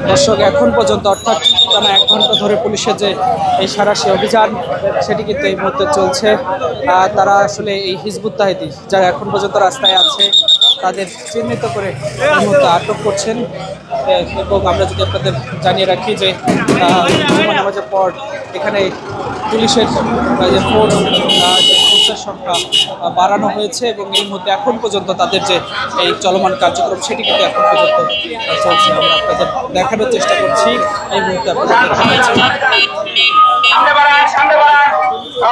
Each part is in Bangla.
দর্শক, এখন পর্যন্ত অর্থাৎ টানা 1 ঘন্টা ধরে পুলিশের যে এই সাঁড়াশি অভিযান সেটি কিন্তু এই মুহূর্তে চলছে। তারা আসলে এই হিজবুত তাহিদি যারা এখন পর্যন্ত রাস্তায় আছে তাদের চিহ্নিত করে এই মুহূর্তে আটক করছেন। এবং আমরা যদি আপনাদের জানিয়ে রাখি যে জুমা নামাজের পর এখানে পুলিশের যে ফোর্সের সংখ্যা বাড়ানো হয়েছে এবং এই মুহূর্তে এখন পর্যন্ত তাদের যে এই চলমান কার্যক্রম সেটি কিন্তু এখন পর্যন্ত চলছে। আমরা আপনাদের দেখানোর চেষ্টা করছি এই মুহূর্তে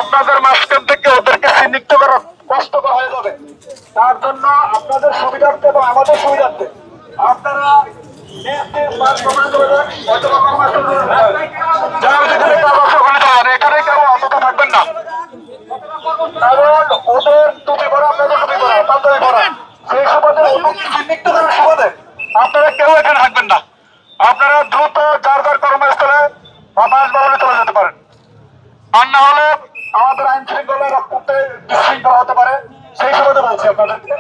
আপনাদের মাঝখান থেকে ওদেরকে চিহ্নিত করা কষ্টকর হয়ে যাবে। তার জন্য আপনাদের সুবিধার্থে এবং আমাদের সুবিধার্থে আপনারা এখানে কেউ অন্তত থাকবেন না, কারণ ওদের টুপি পরা আপনাদের টুপি পরা পাঞ্জাবি পরা সেই সুবাদে চিহ্নিত করার সুবাদে আপনারা কেউ এখানে থাকবেন না। আপনারা দ্রুত যার যার কর্মস্থলে বা বাসভবনে চলে যেতে পারেন, আর না হলে আমাদের আইন শৃঙ্খলা রক্ষার্থে বিশৃঙ্খলা হতে পারে। সেই সুবাদে বলছি আপনাদেরকে